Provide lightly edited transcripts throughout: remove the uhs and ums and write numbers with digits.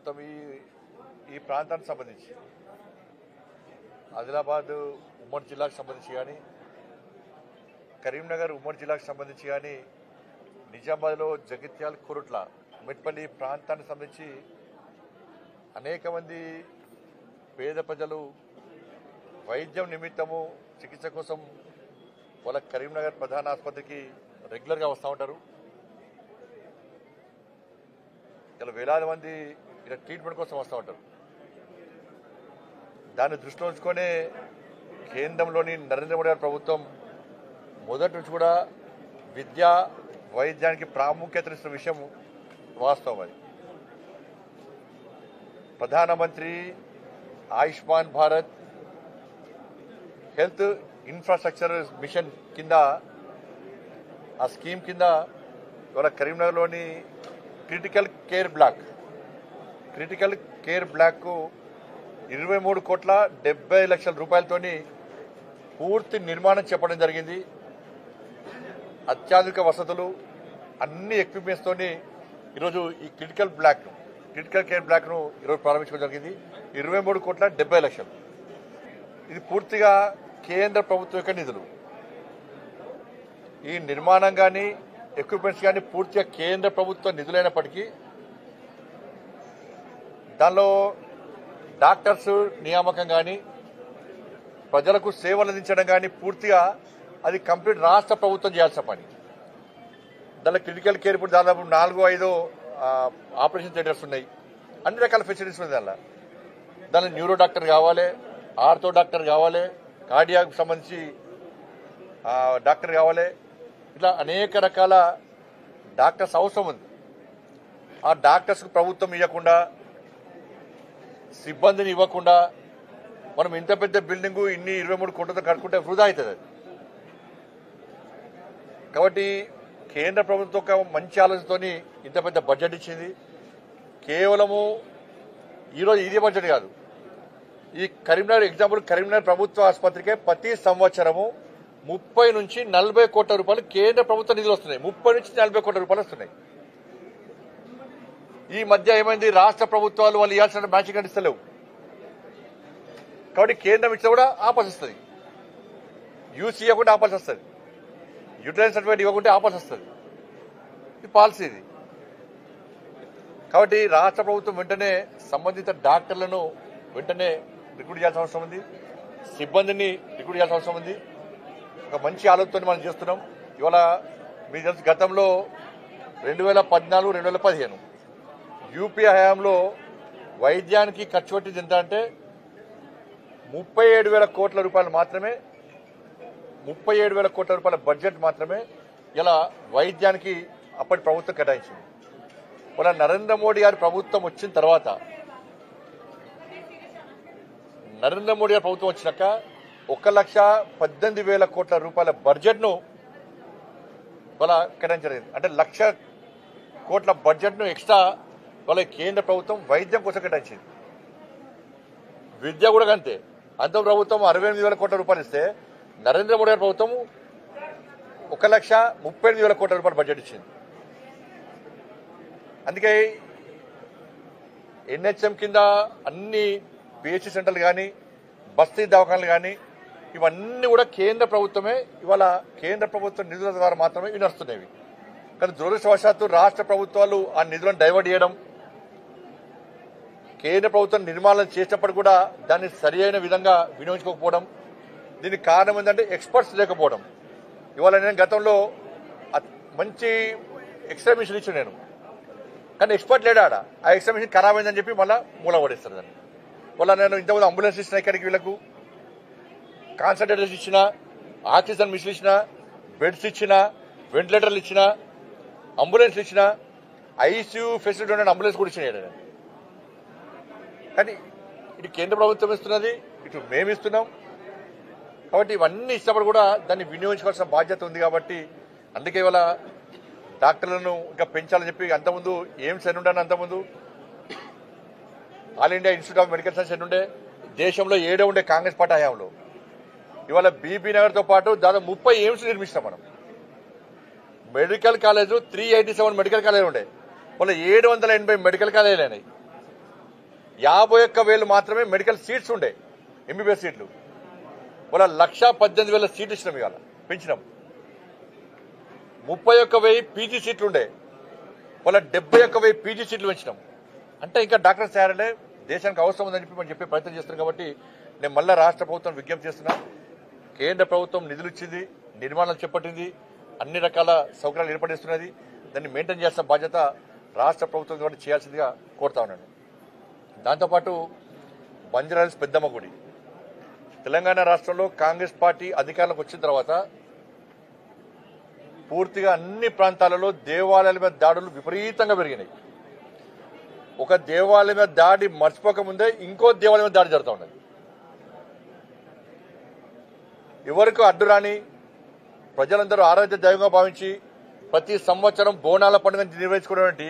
మొత్తం ఈ ప్రాంతానికి సంబంధించి ఆదిలాబాద్ ఉమ్మడి జిల్లాకు సంబంధించి కానీ కరీంనగర్ ఉమ్మడి జిల్లాకు సంబంధించి కానీ నిజామాబాద్లో జగిత్యాల కురుట్ల మెట్పల్లి ప్రాంతానికి సంబంధించి అనేక మంది పేద ప్రజలు వైద్యం నిమిత్తము చికిత్స కోసం వాళ్ళ కరీంనగర్ ప్రధాన ఆసుపత్రికి రెగ్యులర్గా వస్తూ ఉంటారు. ఇలా వేలాది మంది ఇలా ట్రీట్మెంట్ కోసం వస్తూ ఉంటారు. దాన్ని దృష్టిలో ఉంచుకొనే కేంద్రంలోని నరేంద్ర మోడీ గారి ప్రభుత్వం మొదటి నుంచి కూడా విద్యా వైద్యానికి ప్రాముఖ్యతనిస్తున్న విషయం వాస్తవం. అది ప్రధానమంత్రి Ayushman Bharat health infrastructure machine కింద ఆ స్కీమ్ కింద ఇవాళ కరీంనగర్లోని క్రిటికల్ కేర్ బ్లాక్ 23,70,00,000 రూపాయలతోని పూర్తి నిర్మాణం చెప్పడం జరిగింది. అత్యాధునిక వసతులు అన్ని ఎక్విప్మెంట్స్ తోని ఈరోజు ఈ క్రిటికల్ కేర్ బ్లాక్ ను ఈరోజు ప్రారంభించడం జరిగింది. 23,70,00,000. ఇది పూర్తిగా కేంద్ర ప్రభుత్వం యొక్క నిధులు. ఈ నిర్మాణం కానీ ఎక్విప్మెంట్స్ కానీ పూర్తిగా కేంద్ర ప్రభుత్వ నిధులైనప్పటికీ దానిలో డాక్టర్స్ నియామకం కానీ ప్రజలకు సేవలు అందించడం కానీ పూర్తిగా అది కంప్లీట్ రాష్ట్ర ప్రభుత్వం చేయాల్సిన పని. దానిలో క్రిటికల్ కేర్ ఇప్పుడు దాదాపు 4-5 ఆపరేషన్ థియేటర్స్ ఉన్నాయి. అన్ని రకాల ఫెసిలిటీస్ ఉన్నాయి. దానిలో న్యూరో డాక్టర్ కావాలి, ఆర్థో డాక్టర్ కావాలి, కార్డియాకు సంబంధించి డాక్టర్ కావాలి. ఇట్లా అనేక రకాల డాక్టర్స్ అవసరం ఉంది. ఆ డాక్టర్స్కు ప్రభుత్వం ఇవ్వకుండా, సిబ్బందిని ఇవ్వకుండా మనం ఇంత పెద్ద బిల్డింగు 23 కోట్లతో కట్టుకుంటే వృధా అవుతుంది. కాబట్టి కేంద్ర ప్రభుత్వం ఒక మంచి ఆలోచనతోని ఇంత పెద్ద బడ్జెట్ ఇచ్చింది. కేవలము ఈరోజు ఇదే బడ్జెట్ కాదు. ఈ కరీంనగర్ ప్రభుత్వ ఆసుపత్రికే ప్రతి సంవత్సరము 30 నుంచి 40 కోట్ల రూపాయలు కేంద్ర ప్రభుత్వ నిధులు వస్తున్నాయి. 30 నుంచి 40 కోట్ల రూపాయలు వస్తున్నాయి. ఈ మధ్య ఏమైంది, రాష్ట్ర ప్రభుత్వాలు వాళ్ళు ఇవ్వాల్సిన మ్యాచింగ్ అందిస్తలేవు. కాబట్టి కేంద్రం ఇచ్చినా కూడా ఆపాల్సి వస్తుంది. యూసీ ఇవ్వకుండా ఆపాల్సి వస్తుంది. యూటిలైజ్ సర్టిఫికేట్ ఇవ్వకుంటే ఆపాల్సి వస్తుంది. ఇది పాలసీ ఇది. కాబట్టి రాష్ట్ర ప్రభుత్వం వెంటనే సంబంధిత డాక్టర్లను వెంటనే రిక్రూట్ చేయాల్సిన అవసరం ఉంది. సిబ్బందిని రిక్రూట్ చేయాల్సిన అవసరం ఉంది. ఒక మంచి ఆలోచనతో మనం చేస్తున్నాం. ఇవాళ మీకు తెలుసు, గతంలో 2014-2015 యూపీ హయాంలో వైద్యానికి ఖర్చు పెట్టింది ఎంత అంటే 37,000 కోట్ల రూపాయలు మాత్రమే. 37,000 కోట్ల రూపాయల బడ్జెట్ మాత్రమే ఇలా వైద్యానికి అప్పటి ప్రభుత్వం కేటాయించింది. వాళ్ళ నరేంద్ర మోడీ గారి ప్రభుత్వం వచ్చిన తర్వాత, నరేంద్ర మోడీ గారి ప్రభుత్వం వచ్చినాక 1,18,000 కోట్ల రూపాయల బడ్జెట్ ను వాళ్ళ కేటాయించలేదు. అంటే 1,00,000 కోట్ల బడ్జెట్ ను ఎక్స్ట్రా వాళ్ళ కేంద్ర ప్రభుత్వం వైద్యం కోసం కేటాయించింది. విద్య కూడా అంతే. అంత ప్రభుత్వం 68,000 కోట్ల రూపాయలు ఇస్తే నరేంద్ర మోడీ గారి ప్రభుత్వం 1,38,000 కోట్ల రూపాయల బడ్జెట్ ఇచ్చింది. అందుకే ఎన్హెచ్ఎం కింద అన్ని పిహెచ్సి సెంటర్లు కానీ, బస్తీ దవాఖానలు కానీ ఇవన్నీ కూడా కేంద్ర ప్రభుత్వమే. ఇవాళ కేంద్ర ప్రభుత్వ నిధుల ద్వారా మాత్రమే ఇవి నడుస్తున్నాయి. కానీ దురదృష్టవశాత్తు రాష్ట్ర ప్రభుత్వాలు ఆ నిధులను డైవర్ట్ చేయడం, కేంద్ర ప్రభుత్వం నిర్మాణం చేసినప్పుడు కూడా దాన్ని సరి అయిన విధంగా వినియోగించుకోకపోవడం. దీనికి కారణం ఏంటంటే ఎక్స్పర్ట్స్ లేకపోవడం. ఇవాళ నేను గతంలో మంచి ఎక్స్రే మిషన్ ఇచ్చాను నేను, కానీ ఎక్స్పర్ట్ లేడా. ఆ ఎక్స్రే మిషన్ ఖరాబ్ అయిందని చెప్పి మళ్ళీ మూల పడేస్తారు దాన్ని. వాళ్ళ నేను ఇంతకుముందు అంబులెన్స్ ఇచ్చిన, ఇక్కడికి వీళ్ళకు కాన్సన్ట్రేటర్స్ ఇచ్చిన, ఆక్సిజన్ మిషన్ ఇచ్చిన, బెడ్స్ ఇచ్చిన, వెంటిలేటర్లు ఇచ్చిన, అంబులెన్స్ ఇచ్చిన, ఐసీయూ ఫెసిలిటీ ఉన్న అంబులెన్స్ కూడా ఇచ్చిన. కానీ ఇటు కేంద్ర ప్రభుత్వం ఇస్తున్నది, ఇటు మేము ఇస్తున్నాం. కాబట్టి ఇవన్నీ ఇచ్చినప్పుడు కూడా దాన్ని వినియోగించుకోవాల్సిన బాధ్యత ఉంది. కాబట్టి అందుకే ఇవాళ డాక్టర్లను ఇంకా పెంచాలని చెప్పి అంతకుముందు ఎయిమ్స్ ఎన్ని ఉండే, అంతకుముందు all India institute of medical science ఎన్ని ఉండే, దేశంలో 7 ఉండే కాంగ్రెస్ పార్టీ హయాంలో. ఇవాళ బీబీ నగర్తో పాటు దాదాపు 30 ఎయిమ్స్ నిర్మిస్తాం మనం. మెడికల్ కాలేజ్ 387 మెడికల్ కాలేజ్ ఉండే, వాళ్ళ 780 మెడికల్ కాలేజీలు అయినాయి. 51,000 మాత్రమే మెడికల్ సీట్స్ ఉండే, ఎంబీబీఎస్ సీట్లు. వాళ్ళ 1,18,000 సీట్లు ఇచ్చినాం, ఇవాళ పెంచినాం. 31,000 పీజీ సీట్లు ఉండే, వాళ్ళ 71,000 పీజీ సీట్లు పెంచినాం. అంటే ఇంకా డాక్టర్స్ తయారంటే దేశానికి అవసరం ఉందని చెప్పి మనం చెప్పే ప్రయత్నం చేస్తున్నాం. కాబట్టి నేను మళ్ళా రాష్ట్ర ప్రభుత్వం విజ్ఞప్తి చేస్తున్నా. కేంద్ర ప్రభుత్వం నిధులు ఇచ్చింది, నిర్మాణాలు చేపట్టింది, అన్ని రకాల సౌకర్యాలు ఏర్పడిస్తున్నది. దాన్ని మెయింటైన్ చేసిన బాధ్యత రాష్ట్ర ప్రభుత్వం కాబట్టి చేయాల్సిందిగా కోరుతా ఉన్నాను. దాంతోపాటు బంజారాహిల్స్ పెద్దమ్మ గుడి, తెలంగాణ రాష్ట్రంలో కాంగ్రెస్ పార్టీ అధికారంలోకి వచ్చిన తర్వాత పూర్తిగా అన్ని ప్రాంతాలలో దేవాలయాల మీద దాడులు విపరీతంగా పెరిగినాయి. ఒక దేవాలయం మీద దాడి మర్చిపోకముందే ఇంకో దేవాలయం మీద దాడి జరుగుతూ ఉన్నది. ఎవరికి అడ్డురాని ప్రజలందరూ ఆరాధ్య దైవంగా భావించి ప్రతి సంవత్సరం బోనాల పండుగ నిర్వహించుకునేటువంటి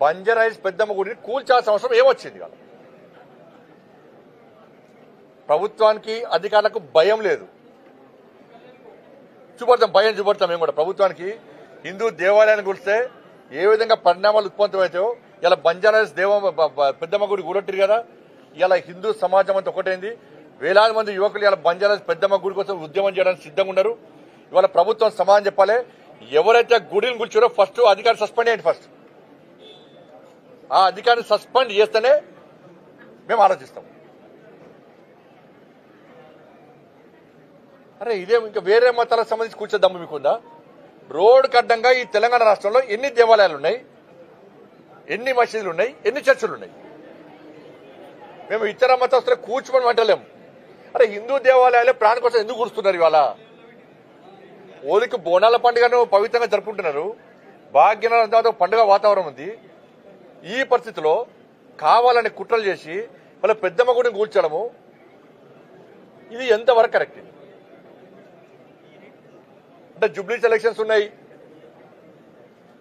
బంజారాహిల్స్ పెద్దమ్మ గుడిని కూల్చాల్సిన అవసరం ఏమొచ్చింది? కాదు, ప్రభుత్వానికి అధికారులకు భయం లేదు. భయం చూపడతాం మేము కూడా. ప్రభుత్వానికి హిందూ దేవాలయాన్ని కూలిస్తే ఏ విధంగా పరిణామాలు ఉత్పన్నమవుతాయో ఇలా బంజారాహిల్స్ పెద్దమ్మ గుడి కూలట్టిరు కదా. ఇలా హిందూ సమాజం అంతా ఒకటైంది. వేలాది మంది యువకులు ఇలా బంజారాహిల్స్ పెద్దమ్మ గుడి కోసం ఉద్యమం చేయడానికి సిద్ధంగా ఉన్నారు. ఇవాళ ప్రభుత్వం సమాధానం చెప్పాలి. ఎవరైతే గుడిని కూల్చారో ఫస్ట్ అధికారి సస్పెండ్ చేయండి. ఫస్ట్ ఆ అధికారిని సస్పెండ్ చేస్తేనే మేము ఆలోచిస్తాం. అరే ఇదే ఇంకా వేరే మతాలకు సంబంధించి కూర్చో దమ్ము మీకుందా? రోడ్డుకు అడ్డంగా ఈ తెలంగాణ రాష్ట్రంలో ఎన్ని దేవాలయాలు ఉన్నాయి, ఎన్ని మసీదులు ఉన్నాయి, ఎన్ని చర్చిలు ఉన్నాయి? మేము ఇతర మతస్థులు కూర్చోమని అంటలేము. అరే హిందూ దేవాలయాలే ప్రాణం కోసం ఎందుకు కూర్చున్నారు? ఇవాళ ఓలికి బోనాల పండుగను పవిత్రంగా జరుపుకుంటున్నారు. భాగ్యనగరంతో పండుగ వాతావరణం ఉంది. ఈ పరిస్థితిలో కావాలని కుట్రలు చేసి వాళ్ళ పెద్దమ్మ గుడిని కూల్చడము ఇది ఎంతవరకు కరెక్ట్? అంటే జూబ్లీస్ ఎలక్షన్స్ ఉన్నాయి.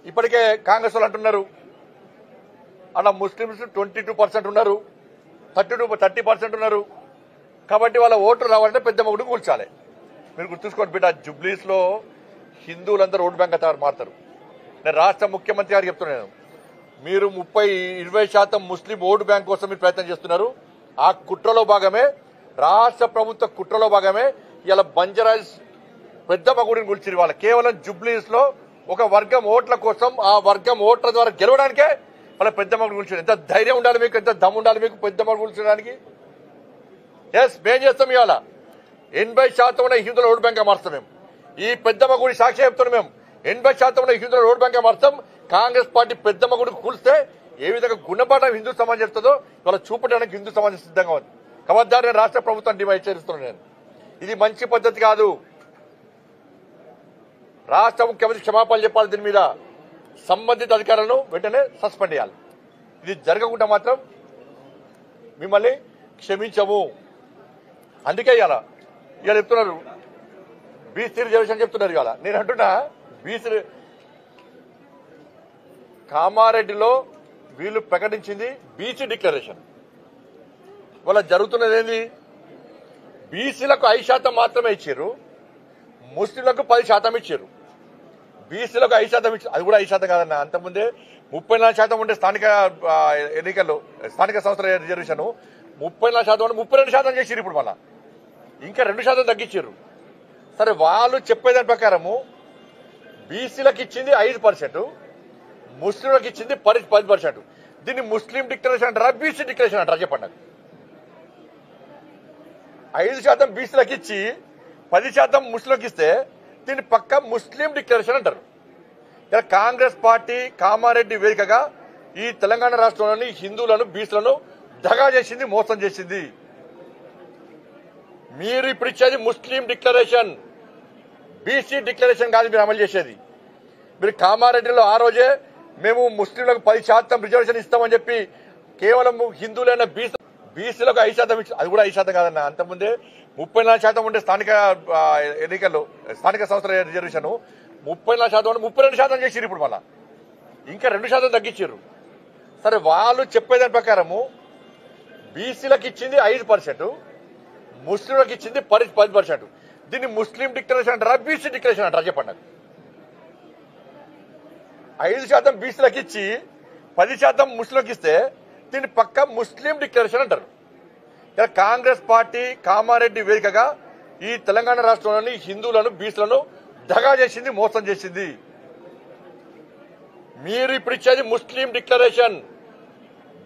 ఇప్పటికే కాంగ్రెస్ వాళ్ళు అంటున్నారు అలా ముస్లింస్ 22% ఉన్నారు, 30% ఉన్నారు. కాబట్టి వాళ్ళ ఓట్లు రావాలంటే పెద్దమ్మ గుడిని కూల్చాలి. మీరు గుర్తుంచుకోండి బిడ్డ, జూబ్లీస్ లో హిందువులందరూ ఓటు బ్యాంక్ మారుతారు. నేను రాష్ట్ర ముఖ్యమంత్రి గారు చెప్తున్నాను, మీరు 20% ముస్లిం ఓటు బ్యాంక్ కోసం మీరు ప్రయత్నం చేస్తున్నారు. ఆ కుట్రలో భాగమే, రాష్ట్ర ప్రభుత్వ కుట్రలో భాగమే ఇలా బంజారాహిల్స్ పెద్దమ్మ గుడిని కూల్చిరు. వాళ్ళ కేవలం జూబ్లీస్ లో ఒక వర్గం ఓట్ల కోసం, ఆ వర్గం ఓట్ల ద్వారా గెలవడానికే వాళ్ళ పెద్దమ్మ గుడి కూల్చారు. ఎంత ధైర్యం ఉండాలి మీకు, ఎంత దమ్ము ఉండాలి మీకు పెద్దమ్మ కూల్చడానికి? ఎస్, మేం చేస్తాం. ఇవాళ 80% హిందువుల ఓటు బ్యాంక్ మారుస్తాం. మేము ఈ పెద్దమ్మ గుడి సాక్షి చెప్తున్నాం. మేము 80% హిందువుల ఓటు బ్యాంక్ మారుస్తాం. కాంగ్రెస్ పార్టీ పెద్దమ్మ గుడికి కూల్స్తే ఏ విధంగా గుణపాఠం హిందూ సమాజం చెప్తుందో ఇవాళ చూపడానికి హిందూ సమాజం సిద్ధంగా ఉంది. ఖబర్దార్, నేను రాష్ట్ర ప్రభుత్వం డిమాండ్ చేస్తున్నాను. నేను ఇది మంచి పద్ధతి కాదు. రాష్ట్ర ముఖ్యమంత్రి క్షమాపణ చెప్పాలి. దీని మీద సంబంధిత అధికారులను వెంటనే సస్పెండ్ చేయాలి. ఇది జరగకుండా మాత్రం మిమ్మల్ని క్షమించము. అందుకే ఇవాళ చెప్తున్నారు బీసీ రిజర్వేషన్ చెప్తున్నారు. ఇవాళ నేను అంటున్నా బీసీ కామారెడ్డిలో వీళ్ళు ప్రకటించింది బీసీ డిక్లరేషన్. వాళ్ళ జరుగుతున్నది ఏంది? బీసీలకు 5% మాత్రమే ఇచ్చారు, ముస్లింలకు 10% ఇచ్చారు. బీసీలకు 5% ఇచ్చారు. అది కూడా 5% కాదన్న, అంతకుముందే 34% ఉండే స్థానిక ఎన్నికల్లో స్థానిక సంస్థల రిజర్వేషన్ 34% 32% చేసిరు. ఇప్పుడు మళ్ళా ఇంకా 2% తగ్గించారు. సరే, వాళ్ళు చెప్పేదాని ప్రకారము బీసీలకు ఇచ్చింది 5%, ముస్లింలకు ఇచ్చింది 10%. దీన్ని ముస్లిం డిక్లరేషన్ అంటారా, బీసీ డిక్లరేషన్ అంటారా? చెప్పండి. 5% బీసీలకు ఇచ్చి 10% ముస్లింలకు ఇస్తే దీన్ని పక్క ముస్లిం డిక్లరేషన్ అంటారు. ఇలా కాంగ్రెస్ పార్టీ కామారెడ్డి వేదికగా ఈ తెలంగాణ రాష్ట్రంలోని హిందువులను, బీసీలను దగా చేసింది, మోసం చేసింది. మీరు ఇప్పుడు ఇచ్చేది ముస్లిం డిక్లరేషన్, బీసీ డిక్లరేషన్ కాదు మీరు అమలు చేసేది. మీరు కామారెడ్డిలో ఆ రోజే మేము ముస్లింలకు 10% రిజర్వేషన్ ఇస్తామని చెప్పి కేవలం హిందువులైన బీసీలకు 5% ఇచ్చి, అది కూడా 5% కాదన్న, అంతకుముందే 34% ఉండే స్థానిక ఎన్నికల్లో స్థానిక సంస్థల రిజర్వేషన్ 34% 32% చేసిరు. ఇప్పుడు మళ్ళా ఇంకా 2% తగ్గించారు. సరే, వాళ్ళు చెప్పేదాని ప్రకారము బీసీలకు ఇచ్చింది 5%, ముస్లింలకు ఇచ్చింది 10%. దీన్ని ముస్లిం డిక్లరేషన్ అంటారా, బీసీ డిక్లరేషన్ అంటారా? చెప్పండి. 5% బీసీలకు ఇచ్చి 10% ముస్లింలకు ఇస్తే దీని పక్క ముస్లిం డిక్లరేషన్ అంటారు. ఇలా కాంగ్రెస్ పార్టీ కామారెడ్డి వేదికగా ఈ తెలంగాణ రాష్ట్రంలోని హిందువులను బీసీలను దగా చేసింది, మోసం చేసింది. మీరు ఇప్పుడు ఇచ్చేది ముస్లిం డిక్లరేషన్,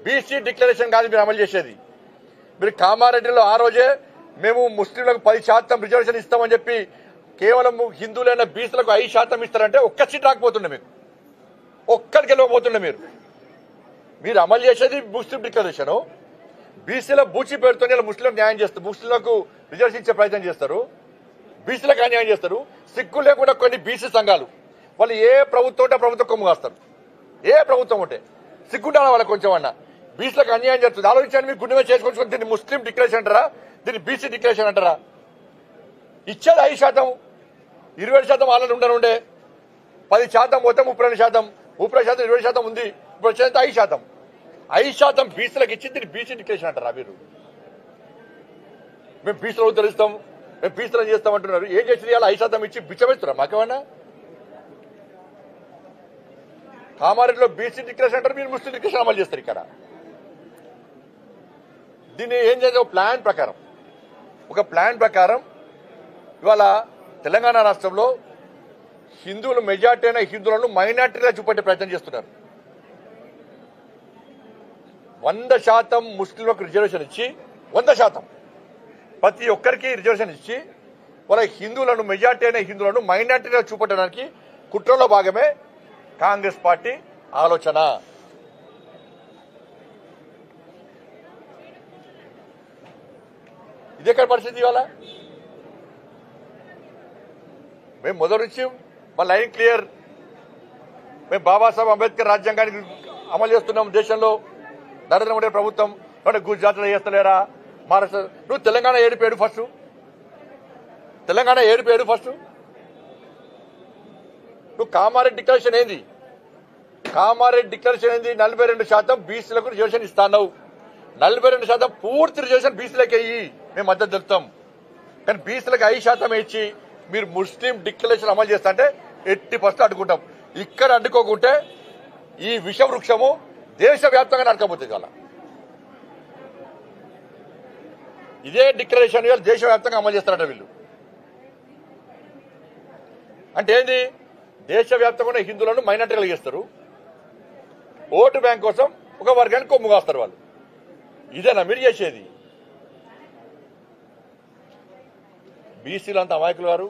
బీసీ డిక్లరేషన్ కాదు మీరు అమలు చేసేది. మీరు కామారెడ్డిలో ఆ రోజే మేము ముస్లింలకు 10% రిజర్వేషన్ ఇస్తామని చెప్పి కేవలం హిందువులైన బీసీలకు 5% ఇస్తారంటే ఒక్క సీట్ రాకపోతుండే, మీకు ఒక్కరికి వెళ్ళకపోతుండే. మీరు అమలు చేసేది ముస్లిం డిక్లరేషన్. బీసీల బూచి పేరుతో ముస్లింలకు న్యాయం చేస్తారు, ముస్లింలకు రిజర్వేషన్ ఇచ్చే ప్రయత్నం చేస్తారు, బీసీలకు అన్యాయం చేస్తారు. సిగ్గు లేకుండా కొన్ని బీసీ సంఘాలు వాళ్ళు ఏ ప్రభుత్వం ఉంటే ప్రభుత్వం కొమ్ము కాస్తారు. ఏ ప్రభుత్వం ఉంటే సిగ్గుండాలి వాళ్ళకి కొంచెం అన్నా. బీసీలకు అన్యాయం జరుగుతుంది, ఆలోచించండి. మీరు గుండె చేసుకొని దీన్ని ముస్లిం డిక్లరేషన్ అంటారా, దీన్ని బీసీ డిక్లరేషన్ అంటారా? ఇచ్చేది 5%, 20% వాళ్ళని ఉండనుండే. 10% పోతే 32%, 30%, 20% ఉంది. ఇప్పుడు వచ్చేది 5%. 5% బీసీలకు ఇచ్చి దీన్ని బీసీ డిక్లరేషన్ అంటారా? మీరు మేము బీసీలో ఉద్ధరిస్తాం, మేము బీసీలో చేస్తామంటున్నారు. ఏం చేసింది? ఇలా 5% ఇచ్చి బిచ్చమెత్తురా మాకేమన్నా? కామారెడ్డిలో బీసీ డిక్లరేషన్ అంటారు, మీరు ముస్లిం డిక్లరేషన్ అమలు చేస్తారు. ఇక్కడ దీన్ని ఏం చేయాలి? ఒక ప్లాన్ ప్రకారం ఇవాళ తెలంగాణ రాష్ట్రంలో హిందువులు మెజార్టీ అయిన హిందువులను మైనార్టీగా చూపెట్టే ప్రయత్నం చేస్తున్నారు. 100% ముస్లింలకు రిజర్వేషన్ ఇచ్చి 100% ప్రతి ఒక్కరికి రిజర్వేషన్ ఇచ్చి వాళ్ళ హిందువులను మెజార్టీ అయిన హిందువులను మైనార్టీగా చూపెట్టడానికి కుట్రలో భాగమే కాంగ్రెస్ పార్టీ ఆలోచన. ఇదే పరిస్థితి. ఇవాళ మేము మొదటి నుంచి మా లైన్ క్లియర్. మేము బాబాసాహెబ్ అంబేద్కర్ రాజ్యాంగానికి అమలు చేస్తున్నాం దేశంలో. నరేంద్ర మోడీ ప్రభుత్వం గుజరాత్లో చేస్తలేరా, మహారాష్ట్ర? నువ్వు తెలంగాణ ఏడుపేడు ఫస్ట్, తెలంగాణ ఏడుపేడు ఫస్ట్. నువ్వు కామారెడ్డి డిక్లరేషన్ ఏంది? కామారెడ్డి డిక్లరేషన్ ఏంది? 42% బీసీలకు రిజర్వేషన్ ఇస్తావు. 42% పూర్తి రిజర్వేషన్ బీసీలకు అయ్యి మేము మద్దతు తెలుపుతాం. కానీ బీసీలకు 5% ఇచ్చి మీరు ముస్లిం డిక్లరేషన్ అమలు చేస్తా అంటే 80% అడ్డుకుంటాం. ఇక్కడ అడ్డుకోకుంటే ఈ విష వృక్షము దేశవ్యాప్తంగా నడకపోతుంది. అలా ఇదే డిక్లరేషన్ దేశవ్యాప్తంగా అమలు చేస్తారట వీళ్ళు. అంటే ఏంది? దేశవ్యాప్తంగా హిందువులను మైనార్టీలు చేస్తారు, ఓటు బ్యాంక్ కోసం ఒక వర్గానికి కొమ్ము కాస్తారు వాళ్ళు. ఇదేనా మీరు చేసేది? బీసీలు అంత అమాయకులు గారు.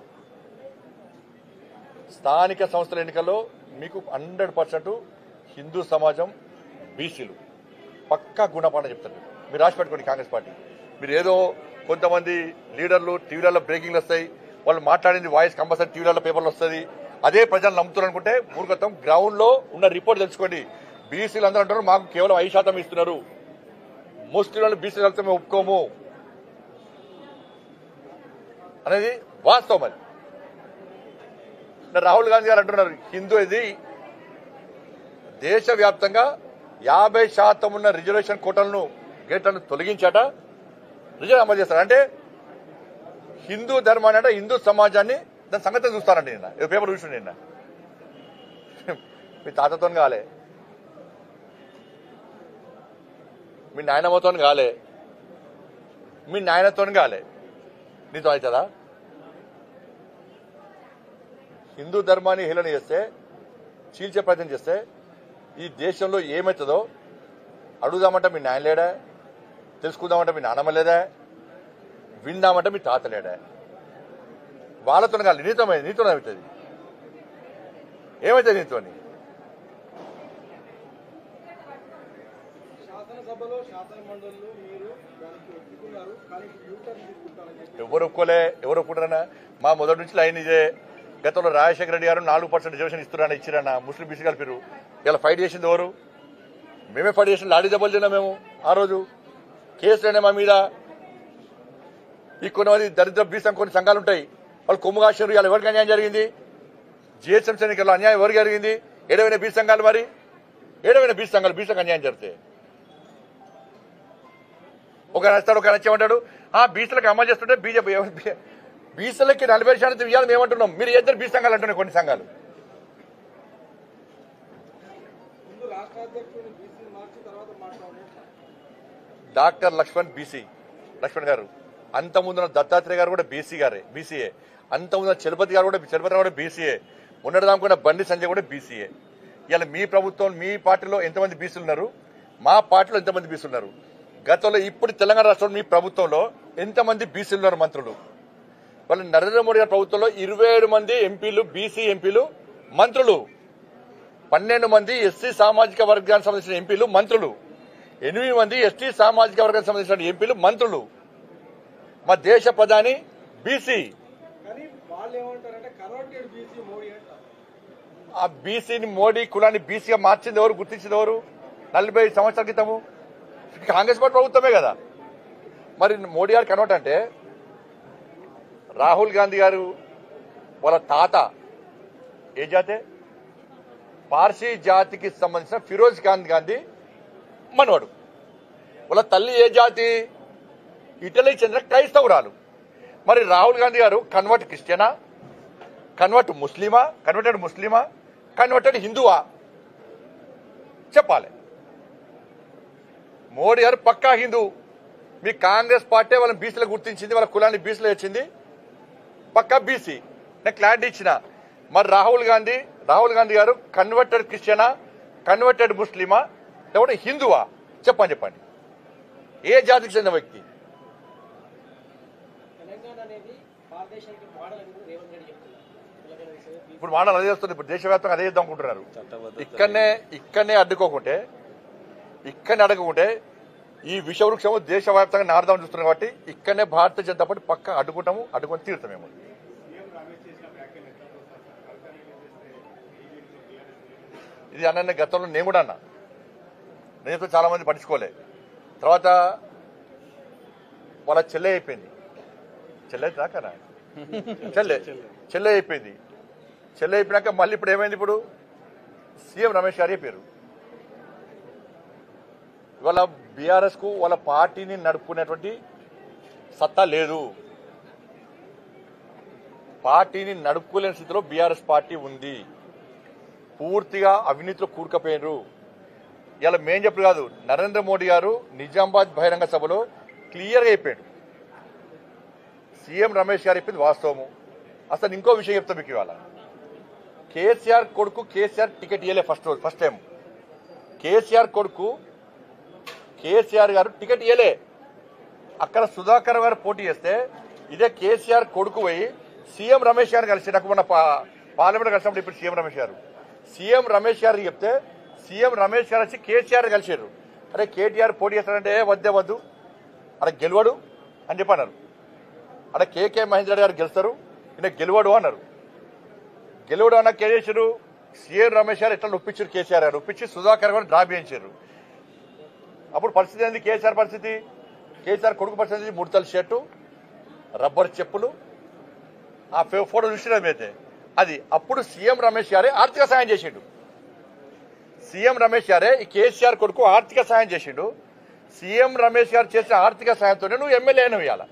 స్థానిక సంస్థల ఎన్నికల్లో మీకు 100% హిందూ సమాజం బీసీలు పక్కా గుణపాఠం చెప్తారు. మీరు రాసి పెట్టుకోండి కాంగ్రెస్ పార్టీ. మీరు ఏదో కొంతమంది లీడర్లు టీవీలలో బ్రేకింగ్లు వస్తాయి, వాళ్ళు మాట్లాడింది వాయిస్ కంపల్సరీ టీవీలలో పేపర్లు వస్తుంది, అదే ప్రజలు నమ్ముతున్నారు అనుకుంటే మూర్ఖత్వం. గ్రౌండ్ లో ఉన్న రిపోర్ట్ తెలుసుకోండి. బీసీలు అందరూ అంటారు మాకు కేవలం 5% ఇస్తున్నారు, ముస్లింలను బీసీలు కలిపితే మేము ఒప్పుకోము అనేది వాస్తవం. అది రాహుల్ గాంధీ గారు అంటున్నారు హిందూ ఇది దేశవ్యాప్తంగా 50% ఉన్న రిజర్వేషన్ కోటలను గేట్లను తొలగించాట, రిజర్వ్ అమలు చేస్తారు. అంటే హిందూ ధర్మాన్ని అంటే హిందూ సమాజాన్ని దాని సంగతి చూస్తారండి. నిన్న ఏదో పేపర్ చూసి నిన్న మీ తాతతో కాలే, మీ నాయనమ్మతో కాలే, మీ నాయనతో కాలే, నీతో అవుతుందా? హిందూ ధర్మాన్ని హేళన చేస్తే, చీల్చే ప్రయత్నం చేస్తే ఈ దేశంలో ఏమవుతుందో అడుగుదామంటే మీ నాయన లేడా, తెలుసుకుందామంటే మీ నాన్నమ్మ లేదా, విందామంటే మీ తాత లేడా? వాళ్ళతో కాదు, నీతో అవుతుంది. ఏమవుతుంది నీతో? ఎవరు ఒప్పుకుంటారన్నా? మా మొదటి నుంచి లైన్ ఇదే. గతంలో రాజశేఖర రెడ్డి గారు 4% రిజర్వేషన్ ఇస్తున్నారని ఇచ్చిరన్న, ముస్లిం బీసీ కలిపిరు. ఇలా ఫైట్ చేసింది ఎవరు? మేమే ఫైట్ చేసిన, లాడీ దెబ్బలు తిన్నా మేము. ఆ రోజు కేసులైనా మా మీద. ఈ కొంతమంది దరిద్ర బీసీ కొన్ని సంఘాలు ఉంటాయి, వాళ్ళు కొమ్ము కాశారు. ఇలా ఎవరికి అన్యాయం జరిగింది? జిహెచ్ఎంసీ ఎన్నికల్లో అన్యాయం ఎవరికి జరిగింది? ఏడవైన బీసీ సంఘాలు. మరి ఏడవైన బీసీ సంఘాలు బీసీలకు అన్యాయం జరిగితే ఒక నచ్చాడు, ఒక నచ్చేమంటాడు బీసీలకు అమలు చేస్తుంటే బీజేపీ బీసీలకి 40% ఇవ్వాలని మేమంటున్నాం. మీరు ఇద్దరు బీసీ సంఘాలు అంటున్నాయి. కొన్ని సంఘాలు డాక్టర్ లక్ష్మణ్ గారు, అంతకుముందున్న దత్తాత్రేయ గారు కూడా బీసీఏ, అంతకుముందున్న చలపతి గారు కూడా బీసీఏ, ఉన్నదాముకున్న బండి సంజయ్ కూడా బీసీఏ. ఇలా మీ ప్రభుత్వం, మీ పార్టీలో ఎంతమంది బీసీలు ఉన్నారు, మా పార్టీలో ఎంతమంది బీసీలు ఉన్నారు? గతంలో ఇప్పుడు తెలంగాణ రాష్ట్రంలో మీ ప్రభుత్వంలో ఎంతమంది బీసీలు ఉన్నారు మంత్రులు? వాళ్ళు నరేంద్ర మోడీ గారి ప్రభుత్వంలో 27 మంది ఎంపీలు, బీసీ ఎంపీలు మంత్రులు, 12 మంది ఎస్సీ సామాజిక వర్గానికి సంబంధించిన ఎంపీలు మంత్రులు, 8 మంది ఎస్టీ సామాజిక వర్గానికి సంబంధించిన ఎంపీలు మంత్రులు. మా దేశ ప్రధాని బీసీ. ఆ బీసీని, మోడీ కులాన్ని బీసీగా మార్చింది ఎవరు, గుర్తించింది ఎవరు? 45 సంవత్సరాల క్రితము కాంగ్రెస్ పార్టీ ప్రభుత్వమే కదా. మరి మోడీ గారు కన్వర్ట్ అంటే రాహుల్ గాంధీ గారు వాళ్ళ తాత ఏ జాతే? పార్సీ జాతికి సంబంధించిన ఫిరోజ్ ఖాన్ గాంధీ మనవాడు. వాళ్ళ తల్లి ఏ జాతి? ఇటలీకి చెందిన క్రైస్తవురాలు. మరి రాహుల్ గాంధీ గారు కన్వర్ట్ క్రిస్టియనా, కన్వర్టెడ్ ముస్లిమా, కన్వర్టెడ్ హిందువా? చెప్పాలి. మోడీ గారు పక్కా హిందూ. మీ కాంగ్రెస్ పార్టీ వాళ్ళని బీసీలో గుర్తించింది, వాళ్ళ కులాన్ని బీసీలో వచ్చింది, పక్కా బీసీ. నేను క్లారిటీ ఇచ్చిన. మరి రాహుల్ గాంధీ గారు కన్వర్టెడ్ క్రిస్టియనా, కన్వర్టెడ్ ముస్లిమా, లేకపోతే హిందువా? చెప్పండి. ఏ జాతికి చెందిన వ్యక్తి? ఇప్పుడు మోడల్ అదే చేస్తుంది. ఇప్పుడు దేశవ్యాప్తంగా అదే చేద్దాం అనుకుంటున్నారు. ఇక్కడనే అడ్డుకోకుంటే ఈ విషవృక్షము దేశవ్యాప్తంగా నారదామని చూస్తున్నాం. కాబట్టి ఇక్కడనే భారతీయ జనతా పార్టీ పక్క అడ్డుకొని తీరుతామేమో. ఇది అన్న గతంలో నేను కూడా అన్నా. నేను చాలా మంది పట్టించుకోలే. తర్వాత వాళ్ళ చెల్లె అయిపోయింది. చెల్లె అయిపోయింది. అయిపోయినాక మళ్ళీ ఇప్పుడు ఏమైంది? ఇప్పుడు సీఎం రమేష్ గారి పేరు. ఇవాళ బీఆర్ఎస్ కు వాళ్ళ పార్టీని నడుపుకునేటువంటి సత్తా లేదు. పార్టీని నడుపుకోలేని స్థితిలో బీఆర్ఎస్ పార్టీ ఉంది. పూర్తిగా అవినీతిలో కూరుకుపోయినారు. ఇలా మేం చెప్పు కాదు, నరేంద్ర మోడీ గారు నిజామాబాద్ బహిరంగ సభలో క్లియర్గా చెప్పాడు. సీఎం రమేష్ గారు చెప్పింది వాస్తవము. అసలు ఇంకో విషయం చెప్తా మీకు. ఇవాళ కేసీఆర్ కొడుకు టికెట్ ఇవ్వలే ఫస్ట్ టైం. కేసీఆర్ కొడుకు కేసీఆర్ గారు టికెట్ ఇవ్వలే. అక్కడ సుధాకర్ గారు పోటీ చేస్తే ఇదే కేసీఆర్ కొడుకు పోయి సీఎం రమేష్ గారు కలిసి, నాకు మన పార్లమెంట్ కలిసినప్పుడు ఇప్పుడు సీఎం రమేష్ గారు చెప్తే సీఎం రమేష్ గారు వచ్చి కేసీఆర్ కలిసారు. అరే కేటీఆర్ పోటీ చేస్తారంటే వద్దు అక్కడ గెలవడు అని చెప్పన్నారు. అక్కడ కేకే మహేందర్ గారు గెలుస్తారు, ఈయన గెలవడు అన్నారు. గెలవడు అన్న కేసీఆర్ సీఎం రమేష్ గారు ఎట్లా ఒప్పించారు? కేసీఆర్ గారు ఒప్పించి సుధాకర్ గారు డ్రా చేయించారు. అప్పుడు పరిస్థితి ఏంది? కేసీఆర్ కొడుకు పరిస్థితి ముడతల షర్టు, రబ్బర్ చెప్పులు, ఆ ఫోటో చూసినా అయితే అది. అప్పుడు సీఎం రమేష్ గారే ఆర్థిక సాయం చేసిండు. సీఎం రమేష్ గారే ఈ కేసీఆర్ కొడుకు ఆర్థిక సాయం చేసిండు. సీఎం రమేష్ గారు చేసిన ఆర్థిక సాయంతోనే నువ్వు ఎమ్మెల్యే అయినవు. ఇవాళ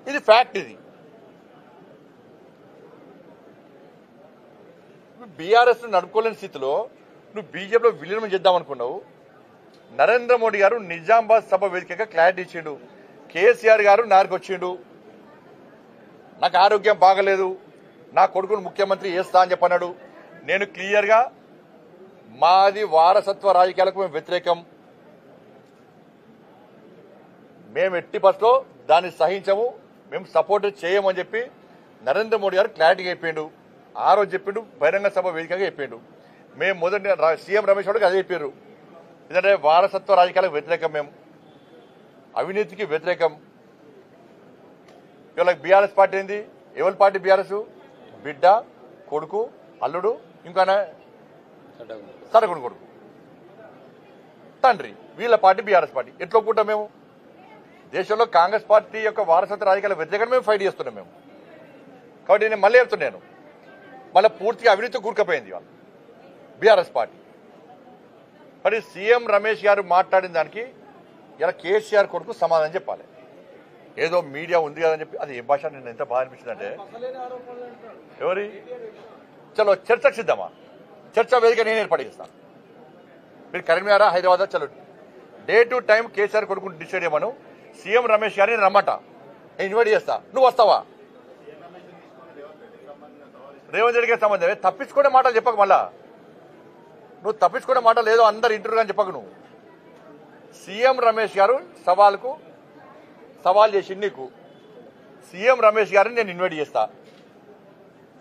ఇది ఫ్యాక్ట్. ఇది బీఆర్ఎస్ నడుపుకోలేని స్థితిలో నువ్వు బీజేపీలో విలీనం చేద్దామనుకున్నావు. నరేంద్ర మోడీ గారు నిజామాబాద్ సభ వేదికగా క్లారిటీ ఇచ్చిండు. కేసీఆర్ గారు నాకు వచ్చిండు, నాకు ఆరోగ్యం బాగలేదు, నా కొడుకును ముఖ్యమంత్రి చేస్తా అని చెప్పన్నాడు. నేను క్లియర్గా మాది వారసత్వ రాజకీయాలకు మేము వ్యతిరేకం, మేము ఎట్టి బస్లో దాన్ని సహించము, మేము సపోర్ట్ చేయమని చెప్పి నరేంద్ర మోడీ గారు క్లారిటీగా చెప్పిండు. ఆ రోజు చెప్పిండు, బహిరంగ సభ వేదికగా చెప్పిండు. మేము మొదటి సీఎం రమేష్ గారికి అదే చెప్పారు. ఎందుకంటే వారసత్వ రాజకీయాలకు వ్యతిరేకం, మేము అవినీతికి వ్యతిరేకం. ఇవాళ బీఆర్ఎస్ పార్టీ ఏంది? ఎవరి పార్టీ బీఆర్ఎస్? బిడ్డ, కొడుకు, అల్లుడు, ఇంకా సరగుడు కొడుకు, తండ్రి, వీళ్ళ పార్టీ బీఆర్ఎస్ పార్టీ. ఎట్లా ఒప్పుకుంటాం మేము? దేశంలో కాంగ్రెస్ పార్టీ యొక్క వారసత్వ రాజకీయాల వ్యతిరేకంగా మేము ఫైట్ చేస్తున్నాం మేము. కాబట్టి నేను మళ్ళీ చెప్తున్నాను, మళ్ళీ పూర్తిగా అవినీతి కూరుకుపోయింది ఇవాళ బీఆర్ఎస్ పార్టీ. మరి సీఎం రమేష్ గారు మాట్లాడిన దానికి ఇలా కేసీఆర్ కొడుకు సమాధానం చెప్పాలి. ఏదో మీడియా ఉంది కదని చెప్పి అది ఏ భాష నేను ఎంత బాగా అనిపించిందంటే, ఎవరి చలో చర్చకు సిద్ధమా? చర్చ వేదిక నేను ఏర్పాటు చేస్తాను. మీరు కరీంనగర్, హైదరాబాద్ చలో డే టు టైం కేసీఆర్ కొడుకుని డిసైడ్ చేయమను. సీఎం రమేష్ గారిని రమ్మట, నేను ఇన్వైట్ చేస్తా. నువ్వు వస్తావా? రేవంత్ రెడ్డికి సంబంధం తప్పించుకునే మాటలు చెప్పకు. మళ్ళా నువ్వు తప్పించుకునే మాటలు ఏదో అందరు ఇంటర్వ్యూ అని చెప్పకు. నువ్వు సీఎం రమేష్ గారు సవాల్ చేసి నీకు సీఎం రమేష్ గారిని నేను ఇన్వైట్ చేస్తా.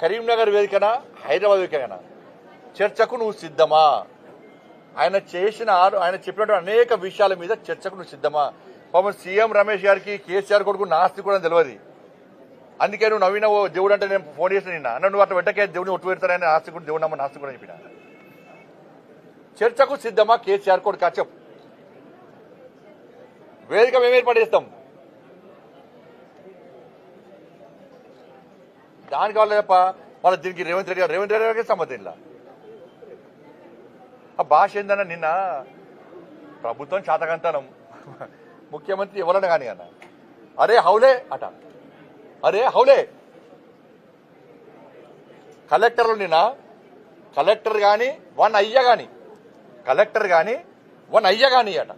కరీంనగర్ వేదికనా హైదరాబాద్ వేదికనా చర్చకు నువ్వు సిద్ధమా? ఆయన చెప్పినటువంటి అనేక విషయాల మీద చర్చకు నువ్వు సిద్ధమా? పాపం సీఎం రమేష్ గారికి కేసీఆర్ కొడుకు నాస్తి కూడా తెలియదు. అందుకే నువ్వు నవీన దేవుడు అంటే నేను ఫోన్ చేసిన నిన్న అన్న, నువ్వు అట్లా పెట్టకే దేవుడిని ఒట్టు పెడతారని ఆస్తి కూడా దేవుడు నమ్మ నాస్తి కూడా చెప్పిన. చర్చకు సిద్ధమా కేసీఆర్ కొడుకు? చెప్పు. వేదిక మేము ఏర్పాటు చేస్తాం. దానికి వాళ్ళ తప్ప వాళ్ళ దీనికి రేవంత్ రెడ్డి గారికి సంబంధం ఇలా. ఆ భాష ఏందన్నా, నిన్న ప్రభుత్వం చాతకంతనం ముఖ్యమంత్రి ఎవరన్నా కానీ అన్న, అరే హౌలే అట, అరే హౌలే. కలెక్టర్లు నిన్న కలెక్టర్ కానీ వన్ అయ్య కానీ అట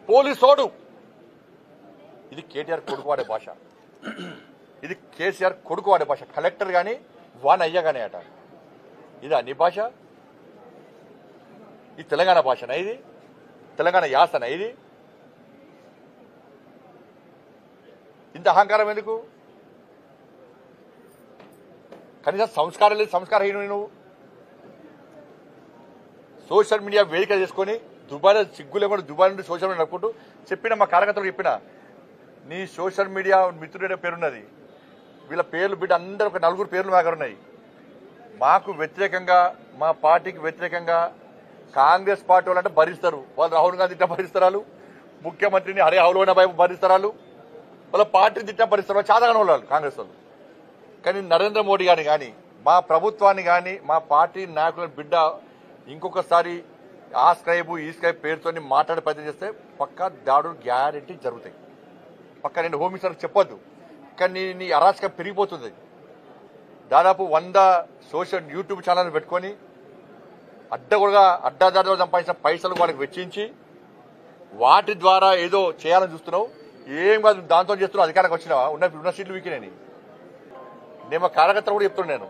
పోలీసోడు. ఇది కేటీఆర్ కొడుకు వాడే భాష, ఇది కేసీఆర్ కొడుకు వాడే భాష. కలెక్టర్ కానీ వన్ అయ్య కానీ అట. ఇది అన్ని భాష. ఇది తెలంగాణ భాషనా? ఇది తెలంగాణ యాసనా? ఇది ఇంత అహంకారం ఎందుకు? కనీసం సంస్కారం లేదు, సంస్కారహీనుడు నువ్వు. సోషల్ మీడియా వేదిక చేసుకొని దుబాయ్ సిగ్గు లేకుండా దుబాయ్ నుండి సోషల్ మీడియా నడుపుకుంటూ చెప్పిన మా కార్యకర్తలు చెప్పిన నీ సోషల్ మీడియా మిత్రుడే పేరున్నది. వీళ్ళ పేర్లు బిడ్డ అందరూ ఒక 4 పేర్లు మా దగ్గర ఉన్నాయి. మాకు వ్యతిరేకంగా, మా పార్టీకి వ్యతిరేకంగా కాంగ్రెస్ పార్టీ వాళ్ళంటే భరిస్తారు. వాళ్ళు రాహుల్ గాంధీ తిట్టా భరిస్తారు, ముఖ్యమంత్రిని హరే హౌలోన భరిస్తారు, వాళ్ళ పార్టీని తిట్టా భరిస్తారు. చాలాగానే వాళ్ళు కాంగ్రెస్ వాళ్ళు. కానీ నరేంద్ర మోడీ గారిని కానీ, మా ప్రభుత్వాన్ని కానీ, మా పార్టీ నాయకుల బిడ్డ ఇంకొకసారి ఆ స్క్రైబు ఈ స్క్రైబ్ పేరుతో మాట్లాడే ప్రయత్నం చేస్తే పక్కా దాడులు గ్యారెంటీ జరుగుతాయి. పక్కా నేను హోమ్ మినిస్టర్ చెప్పొద్దు, కానీ నీ అరాచకం పెరిగిపోతుంది. దాదాపు 100 సోషల్ యూట్యూబ్ ఛానల్ పెట్టుకొని అడ్డాదారులు సంపాదించిన పైసలు వాళ్ళకి వెచ్చించి వాటి ద్వారా ఏదో చేయాలని చూస్తున్నావు. ఏం కాదు, దాంతో చేస్తున్నావు. అధికారానికి వచ్చినావా? ఉన్న సీట్లు వీకినేని నేను మా కార్యకర్తలు కూడా చెప్తున్నాను. నేను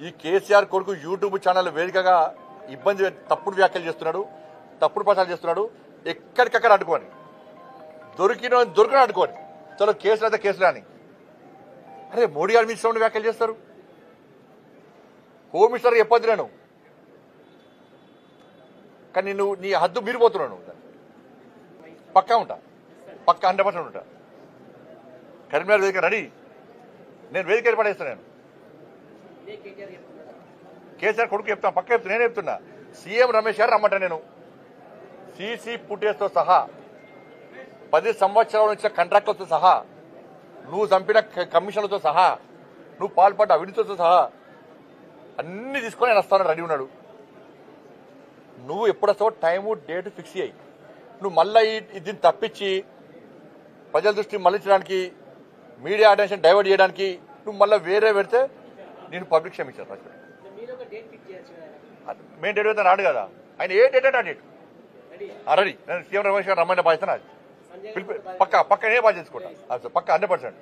ఈ కేసీఆర్ కొడుకు యూట్యూబ్ ఛానల్ వేదికగా ఇబ్బంది, తప్పుడు వ్యాఖ్యలు చేస్తున్నాడు, తప్పుడు ప్రచారం చేస్తున్నాడు. ఎక్కడికక్కడ అడ్డుకోని, దొరికిన అడ్డుకోని, చలో కేసులు అయితే కేసులు అని. అరే మోడీ గారి మీద ఇష్టం వ్యాఖ్యలు చేస్తారు. హోమ్ మినిస్టర్ చెప్పొద్దు నేను, కానీ నువ్వు నీ హద్దు మీరిపోతున్నావు. పక్కా ఉంటా, పక్కా 100% ఉంటా. కరీంనగర్ వేదిక రెడీ, నేను వేదిక ఏర్పాటు నేను కేసీఆర్ కొడుకు చెప్తాను, పక్క చెప్తున్నా. నేను చెప్తున్నా సీఎం రమేష్ గారు రమ్మంటా. నేను సీసీ ఫుటేజ్తో సహా 10 సంవత్సరాల నుంచి కాంట్రాక్టులతో సహా, నువ్వు చంపిన కమిషన్లతో సహా, నువ్వు పాల్పడ్డ అవినీతితో సహా అన్ని తీసుకొని ఆయన వస్తానని రెడీ ఉన్నాడు. నువ్వు ఎప్పుడు వస్తావో టైము డేట్ ఫిక్స్ అయ్యి, నువ్వు మళ్ళీ దీన్ని తప్పించి ప్రజల దృష్టి మళ్లించడానికి, మీడియా అటెన్షన్ డైవర్ట్ చేయడానికి నువ్వు మళ్ళీ వేరే పెడితే నేను పబ్లిక్ క్షమించాను. మేము డేట్ అయితే రాడు కదా ఆయన. ఏ డేట్ అంటే ఆ డేట్ రెడీ. నేను సీఎం రమేష్ గారు రమ్మని బాధ్యత పక్క ఏ బాధ్యత చేసుకుంటా, పక్క 100%.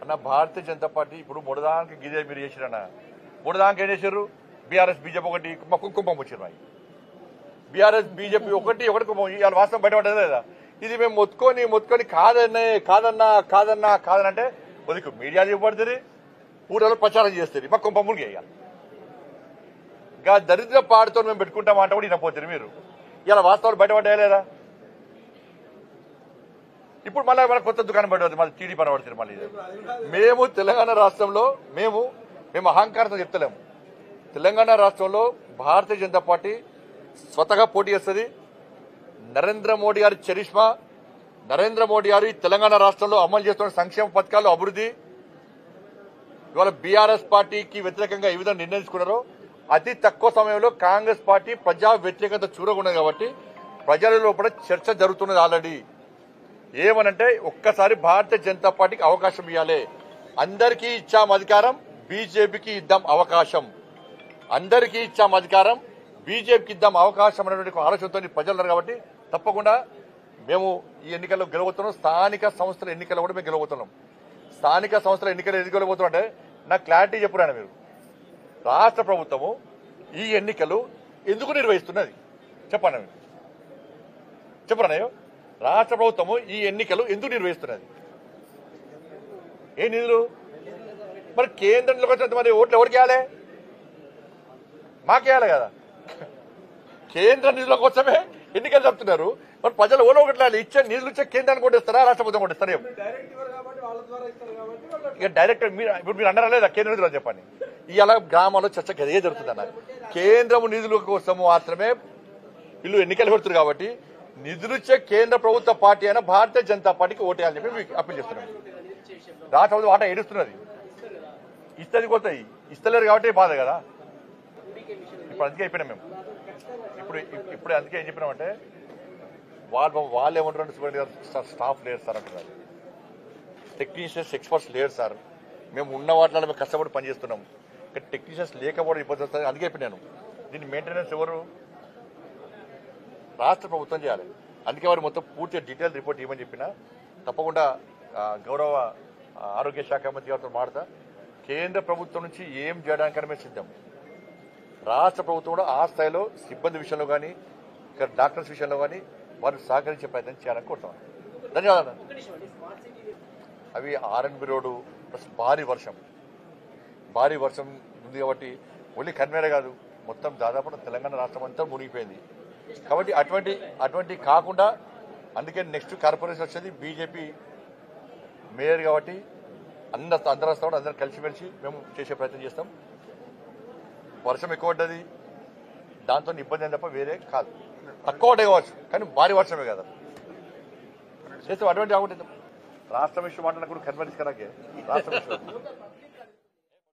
అన్న భారతీయ జనతా పార్టీ ఇప్పుడు మొడదానికి గిదే మీరు చేసిరన్న, మొడదానికి ఏం చేశారు? బీఆర్ఎస్ బీజేపీ ఒకటి కుంభం వచ్చారు. బీఆర్ఎస్ బీజేపీ ఒకటి కుంభం. ఇవాళ వాస్తవం బయటపడ్డది లేదా? ఇది మేము మొత్తుకొని కాదనంటే వదికు మీడియా చెప్పబడుతుంది, ఊళ్ళలో ప్రచారం చేస్తుంది, మా కుంభములు చేయాలి. ఇంకా దరిద్ర పాడుతో మేము పెట్టుకుంటామంటే కూడా వినపోతుంది మీరు. ఇలా వాస్తవాలు బయటపడ్డాయా లేదా? ఇప్పుడు మళ్ళీ మన కొత్త దుకాణం పడుతుంది, మళ్ళీ టీడీ పని పడుతుంది. మళ్ళీ మేము తెలంగాణ రాష్ట్రంలో మేము అహంకారంతో చెప్తలేము. తెలంగాణ రాష్ట్రంలో భారతీయ జనతా పార్టీ స్వతగా పోటీ చేస్తుంది. నరేంద్ర మోడీ గారి చరిష్మా, నరేంద్ర మోడీ గారు తెలంగాణ రాష్ట్రంలో అమలు చేస్తున్న సంక్షేమ పథకాలు, అభివృద్ధి, ఇవాళ బీఆర్ఎస్ పార్టీకి వ్యతిరేకంగా ఏ విధంగా నిర్ణయించుకున్నారో అతి తక్కువ సమయంలో కాంగ్రెస్ పార్టీ ప్రజా వ్యతిరేకత చూరకున్నది. కాబట్టి ప్రజల లోపల చర్చ జరుగుతున్నది ఆల్రెడీ. ఏమనంటే ఒక్కసారి భారతీయ జనతా పార్టీకి అవకాశం ఇవ్వాలి. అందరికీ ఇచ్చాం అధికారం, బీజేపీకి ఇద్దాం అవకాశం. అందరికీ ఇచ్చాం అధికారం, బీజేపీకి ఇద్దాం అవకాశం అనేటువంటి ఆలోచనతో ప్రజలు ఉన్నారు కాబట్టి తప్పకుండా మేము ఈ ఎన్నికల్లో గెలవబోతున్నాం. స్థానిక సంస్థల ఎన్నికల్లో కూడా మేము గెలవబోతున్నాం. స్థానిక సంస్థల ఎన్నికలు ఎందుకు గెలవబోతున్నాం అంటే నాకు క్లారిటీ చెప్పురాను మీరు. రాష్ట్ర ప్రభుత్వము ఈ ఎన్నికలు ఎందుకు నిర్వహిస్తున్నది చెప్పండి మీరు. చెప్పరానయ్యో రాష్ట్ర ప్రభుత్వము ఈ ఎన్నికలు ఎందుకు నిర్వహిస్తున్నది? ఏ నిధులు మరి కేంద్రంలోకి వచ్చినంత మరి ఓట్లు ఎవరికి వేయాలి? మాకేయాలి కదా. కేంద్ర నిధుల కోసమే ఎన్నికలు జరుపుతున్నారు. మరి ప్రజలు ఓలో ఒకటి ఇచ్చే నిధులు ఇచ్చే కేంద్రాన్ని కొట్టేస్తారా రాష్ట్ర ప్రభుత్వం కొట్టేస్తారా? ఇక డైరెక్ట్ ఇప్పుడు మీరు అన్నారా లేదా కేంద్ర నిధులు అని చెప్పండి. ఇవాళ గ్రామాల్లో చర్చ అదే జరుగుతుంది అన్నారు. కేంద్రం నిధుల కోసం మాత్రమే వీళ్ళు ఎన్నికలు పెడుతున్నారు కాబట్టి నిధులు ఇచ్చే కేంద్ర ప్రభుత్వ పార్టీ అయినా భారతీయ జనతా పార్టీకి ఓటేయాలని చెప్పి మీకు అప్పీల్ చేస్తున్నాం. రాష్ట్ర ప్రభుత్వం ఆట ఏడుస్తున్నది. ఇస్తుంది పోతాయి, ఇస్తలేరు కాబట్టి బాధ కదా. ఇప్పుడు అందుకే అయిపోయినాం మేము. ఇప్పుడు అందుకే ఏం చెప్పినామంటే వాళ్ళు ఏమంటారు స్టాఫ్ లేరు సార్ అంటున్నారు. టెక్నీషియన్స్ ఎక్స్పర్ట్స్ లేరు సార్. మేము ఉన్న వాటిలో మేము కష్టపడి పనిచేస్తున్నాం. ఇక్కడ టెక్నీషియన్స్ లేకపోవడం ఇబ్బంది వస్తుంది. అందుకే చెప్పినాను దీన్ని మెయింటెనెన్స్ ఎవరు? రాష్ట్ర ప్రభుత్వం చేయాలి. అందుకే వారు మొత్తం పూర్తిగా డీటెయిల్ రిపోర్ట్ ఇవ్వమని చెప్పినా తప్పకుండా గౌరవ ఆరోగ్య శాఖ మంత్రి గారితో మాట్లాడతా. కేంద్ర ప్రభుత్వం నుంచి ఏం చేయడానికైనా మేము సిద్ధం. రాష్ట్ర ప్రభుత్వం కూడా ఆ స్థాయిలో సిబ్బంది విషయంలో కానీ ఇక్కడ డాక్టర్స్ విషయంలో కానీ వారు సహకరించే ప్రయత్నం చేయాలని కోరుతాం. ధన్యవాదాలు. అవి ఆర్ఎన్బి రోడ్డు ప్లస్ భారీ వర్షం ఉంది కాబట్టి ఓన్లీ కన్వేరే కాదు మొత్తం దాదాపు తెలంగాణ రాష్ట్రం అంతా మునిగిపోయింది. కాబట్టి అటువంటి కాకుండా అందుకే నెక్స్ట్ కార్పొరేషన్ వచ్చేది బీజేపీ మేయర్ కాబట్టి అందరూ వస్తాం. అందరం కలిసిమెలిసి మేము చేసే ప్రయత్నం చేస్తాం. వర్షం ఎక్కువ పడ్డది దాంతో ఇబ్బంది అని తప్ప వేరే కాదు. తక్కువ పడ్డే కావచ్చు కానీ భారీ వర్షమే కదా చేస్తాం. అటువంటి రాష్ట్రం విషయం మాట్లాడినప్పుడు కన్వెన్స్ కరాకే రాష్ట్రం విషయం